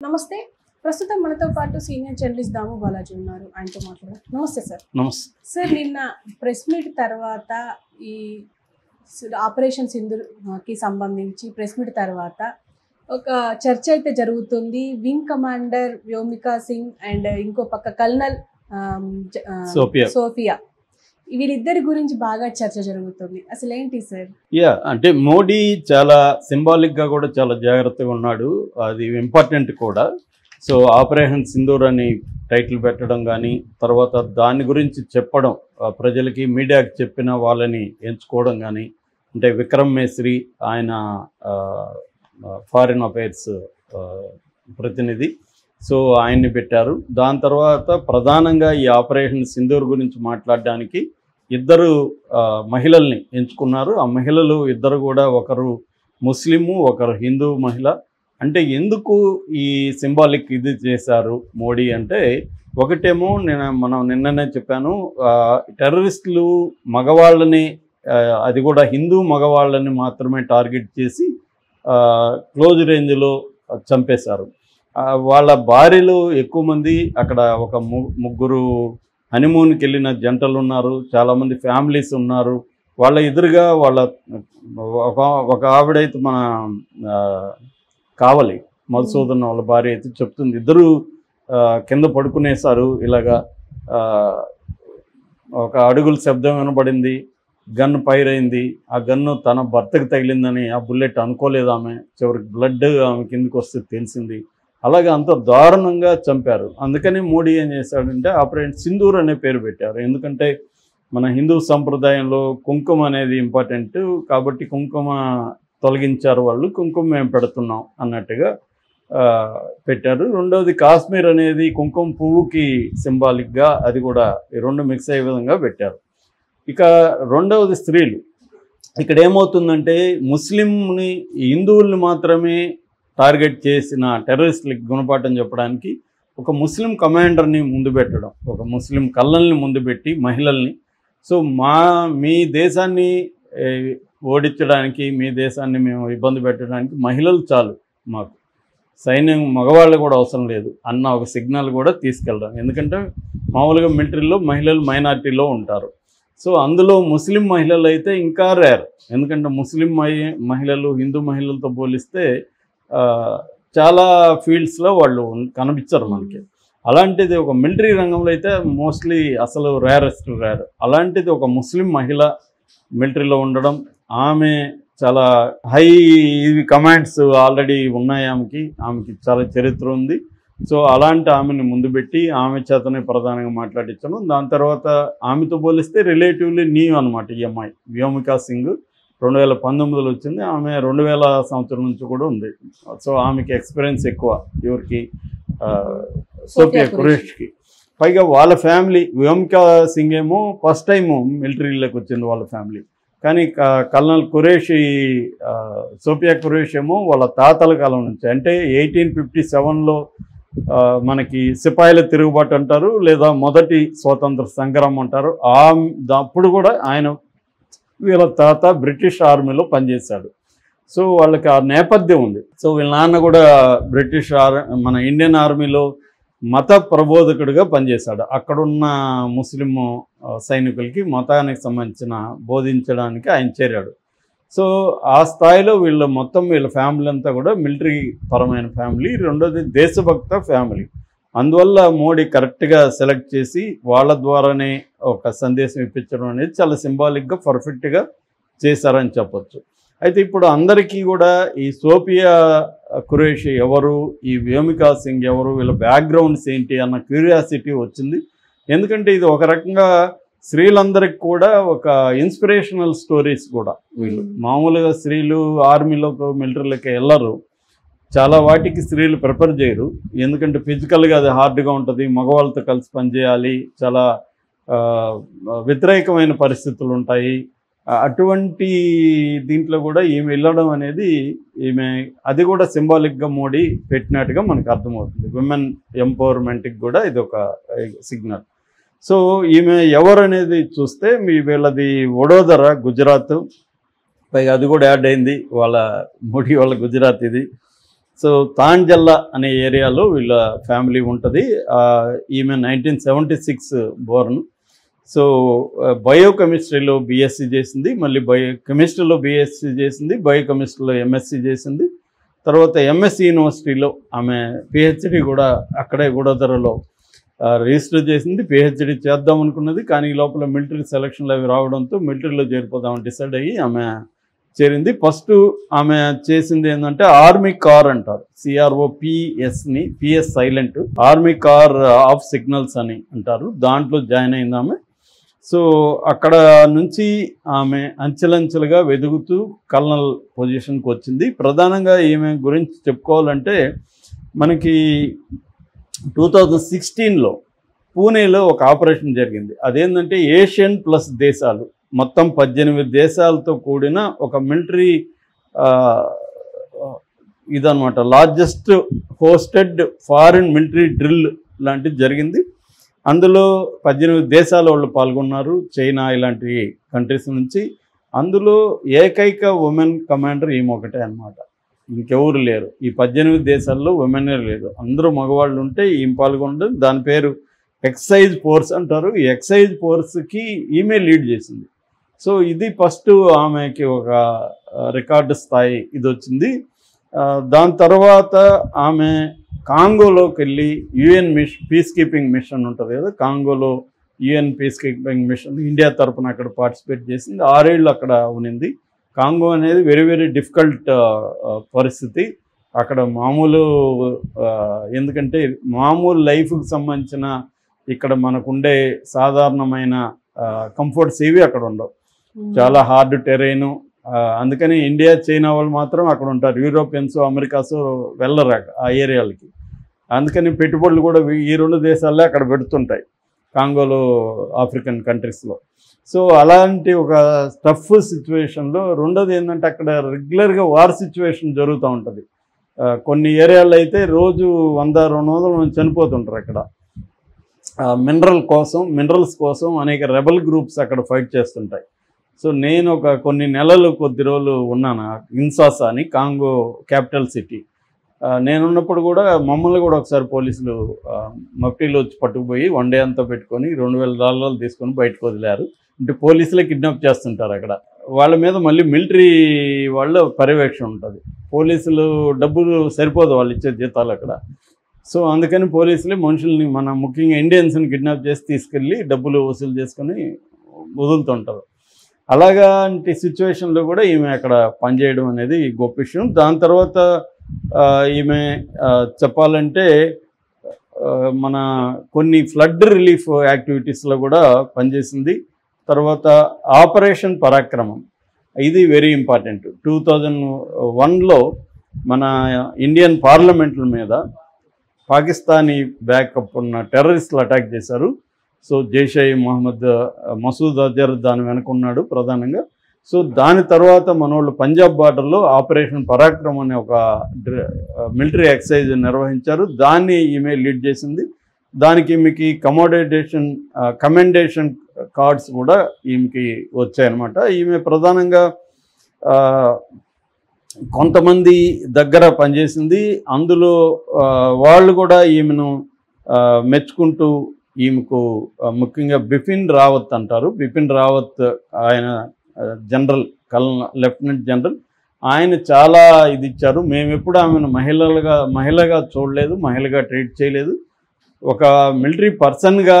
నమస్తే. ప్రస్తుతం మనతో పాటు సీనియర్ జర్నలిస్ట్ దాము బాలాజీ ఉన్నారు. ఆయనతో మాట్లాడదాం. నమస్తే సార్. నమస్తే సార్, నిన్న ప్రెస్ మీట్ తర్వాత ఈ ఆపరేషన్ సింధూర్కి సంబంధించి ప్రెస్ మీట్ తర్వాత ఒక చర్చ అయితే జరుగుతుంది. Wing commander Vyomika Singh and ఇంకో పక్క కల్నల్ సోఫియా, వీళ్ళిద్దరి గురించి బాగా చర్చ జరుగుతుంది. అసలు ఏంటి సార్? అంటే మోడీ చాలా సింబాలిక్గా కూడా చాలా జాగ్రత్తగా ఉన్నాడు. అది ఇంపార్టెంట్ కూడా. సో ఆపరేషన్ సింధూర్ అని టైటిల్ పెట్టడం కానీ, తర్వాత దాని గురించి చెప్పడం, ప్రజలకి మీడియాకి చెప్పిన వాళ్ళని ఎంచుకోవడం కానీ, అంటే విక్రమ్ మేస్రీ ఆయన ఫారిన్ అఫైర్స్ ప్రతినిధి, సో ఆయన్ని పెట్టారు. దాని తర్వాత ప్రధానంగా ఈ ఆపరేషన్ సింధూర్ గురించి మాట్లాడడానికి ఇద్దరు మహిళల్ని ఎంచుకున్నారు. ఆ మహిళలు ఇద్దరు కూడా, ఒకరు ముస్లిము, ఒకరు హిందూ మహిళ. అంటే ఎందుకు ఈ సింబాలిక్ ఇది చేశారు మోడీ అంటే, ఒకటేమో మనం నిన్ననే చెప్పాను, టెర్రరిస్టులు మగవాళ్ళని, అది కూడా హిందూ మగవాళ్ళని మాత్రమే టార్గెట్ చేసి క్లోజ్ రేంజ్లో చంపేశారు. వాళ్ళ భార్యలు ఎక్కువ మంది, అక్కడ ఒక ముగ్గురు హనీమూన్కి వెళ్ళిన జంటలు ఉన్నారు, చాలామంది ఫ్యామిలీస్ ఉన్నారు. వాళ్ళ ఎదురుగా వాళ్ళ ఒక ఆవిడైతే మన కావలి మధుసూదన్ వాళ్ళ భార్య అయితే చెప్తుంది, ఇద్దరు కింద పడుకునేశారు. ఇలాగా ఒక అడుగుల శబ్దం వినబడింది, గన్ ఫైర్ అయింది. ఆ గన్ను తన భర్తకు తగిలిందని, ఆ బుల్లెట్ అనుకోలేదు ఆమె. చివరికి బ్లడ్ ఆమె కిందకి వస్తే తెలిసింది. అలాగే అంత దారుణంగా చంపారు. అందుకని మోడీ ఏం చేశాడంటే ఆపరేషన్ సింధూర్ అనే పేరు పెట్టారు. ఎందుకంటే మన హిందూ సంప్రదాయంలో కుంకుమ అనేది ఇంపార్టెంట్ కాబట్టి కుంకుమ తొలగించారు వాళ్ళు, కుంకుమ మేము పెడుతున్నాం అన్నట్టుగా పెట్టారు. రెండవది కాశ్మీర్ అనేది కుంకుమ పువ్వుకి సింబాలిక్గా, అది కూడా ఈ రెండు మిక్స్ అయ్యే విధంగా పెట్టారు. ఇక రెండవది స్త్రీలు. ఇక్కడ ఏమవుతుందంటే ముస్లింని, హిందువుల్ని మాత్రమే టార్గెట్ చేసిన టెర్రరిస్టులకి గుణపాఠం చెప్పడానికి ఒక ముస్లిం కమాండర్ని ముందు పెట్టడం, ఒక ముస్లిం కల్నల్ని ముందు పెట్టి మహిళల్ని, సో మీ దేశాన్ని ఓడించడానికి, మీ దేశాన్ని మేము ఇబ్బంది పెట్టడానికి మహిళలు చాలు, మాకు సైన్యం మగవాళ్ళు కూడా అవసరం లేదు అన్న ఒక సిగ్నల్ కూడా తీసుకెళ్ళడం. ఎందుకంటే మామూలుగా మిలిటరీలో మహిళలు మైనారిటీలో ఉంటారు. సో అందులో ముస్లిం మహిళలు అయితే ఇంకా రేర్. ఎందుకంటే ముస్లిం మహిళలు హిందూ మహిళలతో పోలిస్తే చాలా ఫీల్డ్స్లో వాళ్ళు కనిపించరు మనకి. అలాంటిది ఒక మిలిటరీ రంగంలో అయితే మోస్ట్లీ అసలు రేర్. అలాంటిది ఒక ముస్లిం మహిళ మిలిటరీలో ఉండడం, ఆమె చాలా హై కమాండ్స్ ఆల్రెడీ ఉన్నాయి ఆమెకి చాలా చరిత్ర ఉంది. సో అలాంటి ఆమెను ముందు పెట్టి ఆమె చేతనే ప్రధానంగా మాట్లాడించడం. దాని తర్వాత ఆమెతో పోలిస్తే రిలేటివ్లీ న్యూ అనమాట ఈ అమ్మాయి వ్యోమికా సింగ్. 2019లో వచ్చింది. ఆమె 2000 సంవత్సరం నుంచి కూడా ఉంది. సో ఆమెకి ఎక్స్పీరియన్స్ ఎక్కువ, ఎవరికి సోఫియా ఖురేషికి. పైగా వాళ్ళ ఫ్యామిలీ, వ్యోమికా సింగ్ ఏమో ఫస్ట్ టైము మిలిటరీలోకి వచ్చింది వాళ్ళ ఫ్యామిలీ. కానీ కల్నల్ ఖురేషి, సోఫియా ఖురేషి ఏమో వాళ్ళ తాతల కాలం నుంచి, అంటే 1857లో మనకి సిపాయిల తిరుగుబాటు అంటారు, లేదా మొదటి స్వాతంత్ర సంగ్రామం అంటారు. అప్పుడు కూడా ఆయన, వీళ్ళ తాత బ్రిటిష్ ఆర్మీలో పనిచేశాడు. సో వాళ్ళకి ఆ నేపథ్యం ఉంది. సో వీళ్ళ నాన్న కూడా మన ఇండియన్ ఆర్మీలో మత ప్రబోధకుడిగా పనిచేశాడు. అక్కడున్న ముస్లిం సైనికులకి మతానికి సంబంధించిన బోధించడానికి ఆయన చేరాడు. సో ఆ స్థాయిలో వీళ్ళ ఫ్యామిలీ అంతా కూడా మిలిటరీ పరమైన ఫ్యామిలీ. రెండోది దేశభక్త ఫ్యామిలీ. అందువల్ల మోడీ కరెక్ట్గా సెలెక్ట్ చేసి వాళ్ళ ద్వారానే ఒక సందేశం ఇప్పించడం అనేది చాలా సింబాలిక్గా, పర్ఫెక్ట్గా చేశారని చెప్పొచ్చు. అయితే ఇప్పుడు అందరికీ కూడా ఈ సోఫియా ఖురేషి ఎవరు, ఈ వ్యోమికా సింగ్ ఎవరు, వీళ్ళ బ్యాక్గ్రౌండ్స్ ఏంటి అన్న క్యూరియాసిటీ వచ్చింది. ఎందుకంటే ఇది ఒక రకంగా స్త్రీలందరికీ కూడా ఒక ఇన్స్పిరేషనల్ స్టోరీస్ కూడా. వీళ్ళు మామూలుగా స్త్రీలు ఆర్మీలోకి మిలిటరీలోకి వెళ్ళరు, చాలా వాటికి స్త్రీలు ప్రిఫర్ చేయరు. ఎందుకంటే ఫిజికల్గా అది హార్డ్గా ఉంటుంది, మగవాళ్ళతో కలిసి పనిచేయాలి, చాలా వ్యతిరేకమైన పరిస్థితులు ఉంటాయి. అటువంటి దీంట్లో కూడా ఈమె వెళ్ళడం అనేది, అది కూడా సింబాలిక్గా మోడీ పెట్టినట్టుగా మనకు అర్థమవుతుంది. విమెన్ ఎంపవర్మెంట్కి కూడా ఇది ఒక సిగ్నల్. సో ఈమె ఎవరు అనేది చూస్తే వీళ్ళది వడోదర, గుజరాత్. పైగా అది కూడా యాడ్ అయింది, మోడీ వాళ్ళ గుజరాత్ ఇది. సో తాంజల్లా అనే ఏరియాలో వీళ్ళ ఫ్యామిలీ ఉంటుంది. ఈమె 1976 బోర్న్. సో బయోకెమిస్ట్రీలో బీఎస్సీ చేసింది, మళ్ళీ కెమిస్ట్రీలో బీఎస్సీ చేసింది, బయోకెమిస్ట్రీలో ఎంఎస్సీ చేసింది. తర్వాత ఎంఎస్సి యూనివర్సిటీలో ఆమె పిహెచ్డి కూడా అక్కడే గూడదరలో రిజిస్టర్ చేసింది. పిహెచ్డి చేద్దాం అనుకున్నది, కానీ ఈ లోపల మిలిటరీ సెలక్షన్లు అవి రావడంతో మిలిటరీలో చేరిపోదామని డిసైడ్ అయ్యి ఆమె చేరింది. ఫస్ట్ ఆమె చేసింది ఏంటంటే ఆర్మీ కార్ అంటారు, CROPSని, PS silent, army car of signals అని అంటారు, దాంట్లో జాయిన్ అయింది ఆమె. సో అక్కడ నుంచి ఆమె అంచెలంచెలుగా వెదుగుతూ కల్నల్ పొజిషన్కి వచ్చింది. ప్రధానంగా ఈమె గురించి చెప్పుకోవాలంటే మనకి 2016లో పూణేలో ఒక ఆపరేషన్ జరిగింది. అదేంటంటే ఏషియన్ ప్లస్ దేశాలు మొత్తం 18 దేశాలతో కూడిన ఒక మిలిటరీ ఇదనమాట, largest hosted foreign military drill లాంటిది జరిగింది. అందులో 18 దేశాల వాళ్ళు పాల్గొన్నారు, చైనా ఇలాంటి కంట్రీస్ నుంచి. అందులో ఏకైక ఉమెన్ కమాండర్ ఈమె ఒకటే అనమాట, ఇంకెవరు లేరు. ఈ 18 దేశాల్లో ఉమెనే లేరు, అందరూ మగవాళ్ళు ఉంటే ఈమె పాల్గొనడం. దాని పేరు ఎక్సైజ్ ఫోర్స్ అంటారు. ఈ ఎక్సైజ్ ఫోర్స్కి ఈమె లీడ్ చేసింది. సో ఇది ఫస్ట్ ఆమెకి ఒక రికార్డు స్థాయి ఇది వచ్చింది. దాని తర్వాత ఆమె కాంగోలోకి వెళ్ళి యుఎన్ పీస్ కీపింగ్ మిషన్ ఉంటుంది కదా, కాంగోలో UN peace keeping mission India తరఫున అక్కడ పార్టిసిపేట్ చేసింది. 6 ఏళ్ళు అక్కడ ఉన్నింది. కాంగో అనేది వెరీ వెరీ డిఫికల్ట్ పరిస్థితి. అక్కడ మామూలు ఎందుకంటే మామూలు లైఫ్కి సంబంధించిన ఇక్కడ మనకుండే సాధారణమైన కంఫర్ట్స్ ఏవి అక్కడ ఉండవు, చాలా హార్డ్ టెరైను. అందుకని ఇండియా చైనా వాళ్ళు మాత్రం అక్కడ ఉంటారు, యూరోపియన్స్ అమెరికాస్ వెళ్ళరు ఆ ఏరియాలకి. అందుకని పెట్టుబడులు కూడా ఈ 2 దేశాలే అక్కడ పెడుతుంటాయి, కాంగోలో ఆఫ్రికన్ కంట్రీస్లో. సో అలాంటి ఒక టఫ్ సిచ్యువేషన్లో రెండోది ఏంటంటే అక్కడ రెగ్యులర్గా వార్ సిచ్యువేషన్ జరుగుతూ ఉంటుంది. కొన్ని ఏరియాల్లో అయితే రోజు 100-200 మంది చనిపోతుంటారు అక్కడ. మినరల్స్ కోసం అనేక రెబల్ గ్రూప్స్ అక్కడ ఫైట్ చేస్తుంటాయి. సో నేను కొన్ని నెలలు కొద్ది రోజులు ఉన్నాను కిన్షాసా అని, కాంగో క్యాపిటల్ సిటీ. నేనున్నప్పుడు కూడా మమ్మల్ని కూడా ఒకసారి పోలీసులు మఫ్టీలో వచ్చి పట్టుకుపోయి వన్ డే అంతా పెట్టుకొని $2,000 తీసుకొని బయటకు వదిలేరు. అంటే పోలీసులే కిడ్నాప్ చేస్తుంటారు అక్కడ. వాళ్ళ మీద మళ్ళీ మిలిటరీ వాళ్ళ పర్యవేక్షణ ఉంటుంది. పోలీసులు డబ్బులు సరిపోదు వాళ్ళు ఇచ్చే జీతాలు అక్కడ. సో అందుకని పోలీసులే మనుషుల్ని, మన ముఖ్యంగా ఇండియన్స్ని కిడ్నాప్ చేసి తీసుకెళ్ళి డబ్బులు వసూలు చేసుకొని వదులుతుంటారు. అలాంటి సిచ్యువేషన్లో కూడా ఈమె అక్కడ పనిచేయడం అనేది గొప్ప విషయం. దాని తర్వాత ఈమె చెప్పాలంటే మన కొన్ని ఫ్లడ్ రిలీఫ్ యాక్టివిటీస్లో కూడా పనిచేసింది. తర్వాత ఆపరేషన్ పరాక్రమం, ఇది వెరీ ఇంపార్టెంట్. 2001లో మన ఇండియన్ పార్లమెంట్ల మీద పాకిస్తానీ బ్యాకప్ ఉన్న టెర్రరిస్టులు అటాక్ చేశారు. సో జైషే మహమ్మద్ మసూద్ అజర్ దాని వెనుకున్నాడు ప్రధానంగా. సో దాని తర్వాత మనోళ్ళు పంజాబ్ బార్డర్లో ఆపరేషన్ పరాక్రమ్ అనే ఒక మిలిటరీ ఎక్సర్సైజ్ నిర్వహించారు. దాన్ని ఈమె లీడ్ చేసింది. దానికి ఈమెకి కమెండేషన్ కార్డ్స్ కూడా ఈమెకి వచ్చాయన్నమాట. ఈమె ప్రధానంగా కొంతమంది దగ్గర పనిచేసింది. అందులో వాళ్ళు కూడా ఈమెను మెచ్చుకుంటూ ఈమెకు ముఖ్యంగా బిపిన్ రావత్ అంటారు, బిపిన్ రావత్ ఆయన జనరల్, లెఫ్టినెంట్ జనరల్, ఆయన చాలా ఇది ఇచ్చారు. మేము ఎప్పుడు ఆమెను మహిళగా చూడలేదు, మహిళగా ట్రీట్ చేయలేదు. ఒక మిలిటరీ పర్సన్గా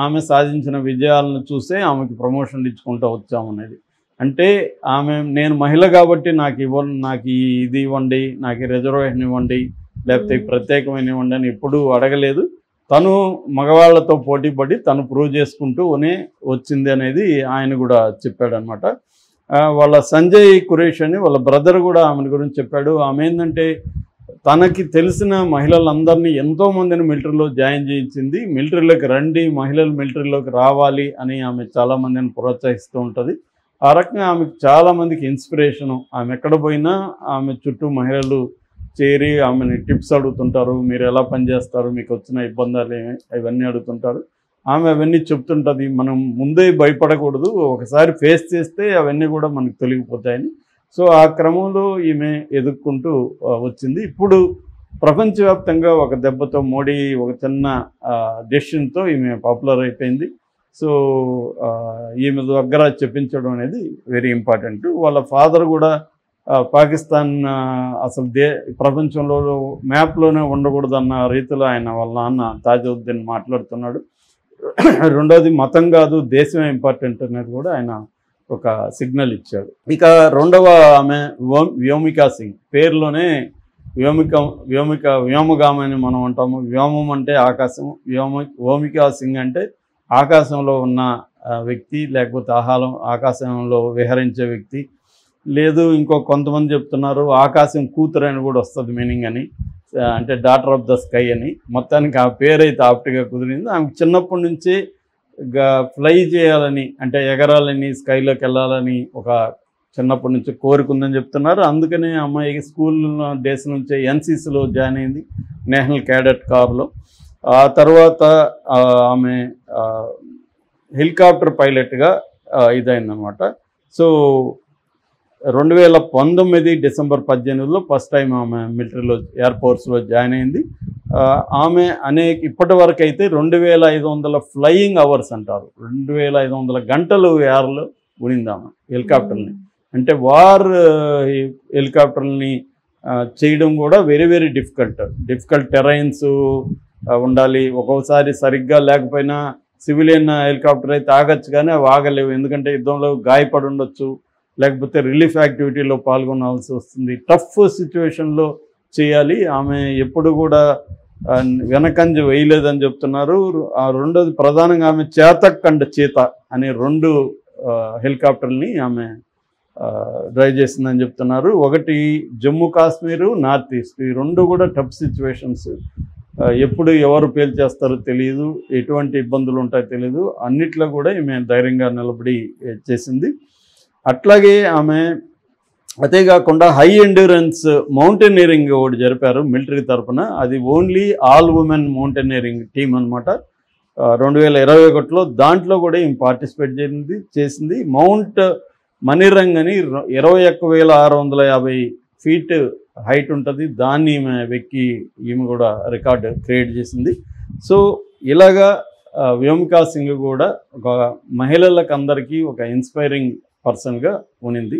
ఆమె సాధించిన విజయాలను చూసే ఆమెకి ప్రమోషన్లు ఇచ్చుకుంటూ వచ్చామనేది. అంటే నేను మహిళ కాబట్టి నాకు ఇది ఇవ్వండి, నాకు రిజర్వేషన్ ఇవ్వండి, లేకపోతే ప్రత్యేకమైన ఇవ్వండి అని ఎప్పుడూ అడగలేదు. తను మగవాళ్లతో పోటీ పడి తను ప్రూవ్ చేసుకుంటూనే వచ్చింది అనేది ఆయన కూడా చెప్పాడనమాట. వాళ్ళ సంజయ్ కురేష్ అని వాళ్ళ బ్రదర్ కూడా ఆమె గురించి చెప్పాడు. ఆమె ఏంటంటే తనకి తెలిసిన మహిళలందరినీ ఎంతోమందిని మిలిటరీలో జాయిన్ చేయించింది. మిలిటరీలోకి రండి, మహిళలు మిలిటరీలోకి రావాలి అని ఆమె చాలామందిని ప్రోత్సహిస్తూ ఉంటుంది. ఆ రకంగా ఆమెకు చాలామందికి ఇన్స్పిరేషను. ఆమె ఎక్కడ పోయినా ఆమె చుట్టూ మహిళలు చేరి ఆమెని టిప్స్ అడుగుతుంటారు, మీరు ఎలా పనిచేస్తారు, మీకు వచ్చిన ఇబ్బందులు ఇవన్నీ అడుగుతుంటారు. ఆమె అవన్నీ చెప్తుంటుంది. మనం ముందే భయపడకూడదు, ఒకసారి ఫేస్ చేస్తే అవన్నీ కూడా మనకు తొలగిపోతాయని సో ఆ క్రమంలో ఈమె ఎదుర్కొంటూ వచ్చింది. ఇప్పుడు ప్రపంచవ్యాప్తంగా ఒక దెబ్బతో మోడీ ఒక చిన్న డెసిషన్తో ఈమె పాపులర్ అయిపోయింది. సో ఈమె దగ్గర చెప్పించడం అనేది వెరీ ఇంపార్టెంట్. వాళ్ళ ఫాదర్ కూడా పాకిస్తాన్ అసలు ప్రపంచంలో మ్యాప్లోనే ఉండకూడదన్న రీతిలో ఆయన వాళ్ళ నాన్న తాజుద్దీన్ మాట్లాడుతున్నాడు. రెండోది మతం కాదు దేశమే ఇంపార్టెంట్ అనేది కూడా ఆయన ఒక సిగ్నల్ ఇచ్చాడు. ఇక రెండవ ఆమె వ్యోమికా సింగ్. పేరులోనే వ్యోమగామి అని మనం అంటాము. వ్యోమం అంటే ఆకాశం, వ్యోమికా సింగ్ అంటే ఆకాశంలో ఉన్న వ్యక్తి, లేకపోతే ఆకాశంలో విహరించే వ్యక్తి. లేదు ఇంకో కొంతమంది చెప్తున్నారు ఆకాశం కూతురు అని కూడా వస్తుంది మీనింగ్ అని, అంటే డాటర్ ఆఫ్ ద స్కై అని. మొత్తానికి ఆ పేరైతే ఆప్ట్గా కుదిరింది. ఆమె చిన్నప్పటి నుంచే ఫ్లై చేయాలని, అంటే ఎగరాలని, స్కైలోకి వెళ్ళాలని ఒక చిన్నప్పటి నుంచి కోరుకుందని చెప్తున్నారు. అందుకనే అమ్మాయి స్కూల్ డేస్ నుంచే ఎన్సీసీలో జాయిన్ అయింది, నేషనల్ క్యాడెట్ కార్లో. ఆ తర్వాత ఆమె హెలికాప్టర్ పైలట్గా ఇదైందనమాట. సో 2019 డిసెంబర్ 18లో ఫస్ట్ టైం ఆమె మిలిటరీలో ఎయిర్ ఫోర్స్లో జాయిన్ అయింది. ఆమె ఇప్పటి వరకు అయితే 2500 ఫ్లయింగ్ అవర్స్ అంటారు, 2500 గంటలు ఎయిర్లో ఉనింది ఆమె హెలికాప్టర్ని. అంటే వార్ హెలికాప్టర్ని చేయడం కూడా వెరీ వెరీ డిఫికల్ట్ టెరైన్స్ ఉండాలి. ఒక్కోసారి సరిగ్గా లేకపోయినా సివిలియన్ హెలికాప్టర్ అయితే ఆగచ్చు, కానీ అవి ఆగలేవు. ఎందుకంటే యుద్ధంలో గాయపడి ఉండొచ్చు, లేకపోతే రిలీఫ్ యాక్టివిటీలో పాల్గొనాల్సి వస్తుంది. టఫ్ సిచ్యువేషన్లో చేయాలి. ఆమె ఎప్పుడు కూడా వెనకంజ వేయలేదని చెప్తున్నారు. రెండోది ప్రధానంగా ఆమె చేతక్ అండ్ చీత అనే 2 హెలికాప్టర్ని ఆమె డ్రైవ్ చేసిందని చెప్తున్నారు. ఒకటి జమ్మూ కాశ్మీరు, నార్త్ ఈస్ట్, ఈ 2 కూడా టఫ్ సిచ్యువేషన్స్. ఎప్పుడు ఎవరు పేల్చేస్తారో తెలియదు, ఎటువంటి ఇబ్బందులు ఉంటాయో తెలియదు. అన్నిట్లో కూడా ఈమె ధైర్యంగా నిలబడి చేసింది. అట్లాగే ఆమె అదే కాకుండా హై ఎండ్యూరెన్స్ మౌంటైనీరింగ్ ఒకటి జరిపారు మిలిటరీ తరఫున. అది only all women mountaineering team అనమాట. 2021లో దాంట్లో కూడా ఈమె పార్టిసిపేట్ చేసింది. మౌంట్ మణిరంగ్ అని 21,650 ఫీట్ హైట్ ఉంటుంది. దాన్ని ఈమె ఈమె కూడా రికార్డు క్రియేట్ చేసింది. సో ఇలాగా వ్యోమికా సింగ్ కూడా ఒక మహిళలకు అందరికీ ఒక ఇన్స్పైరింగ్ పర్సన్గా ఉనింది.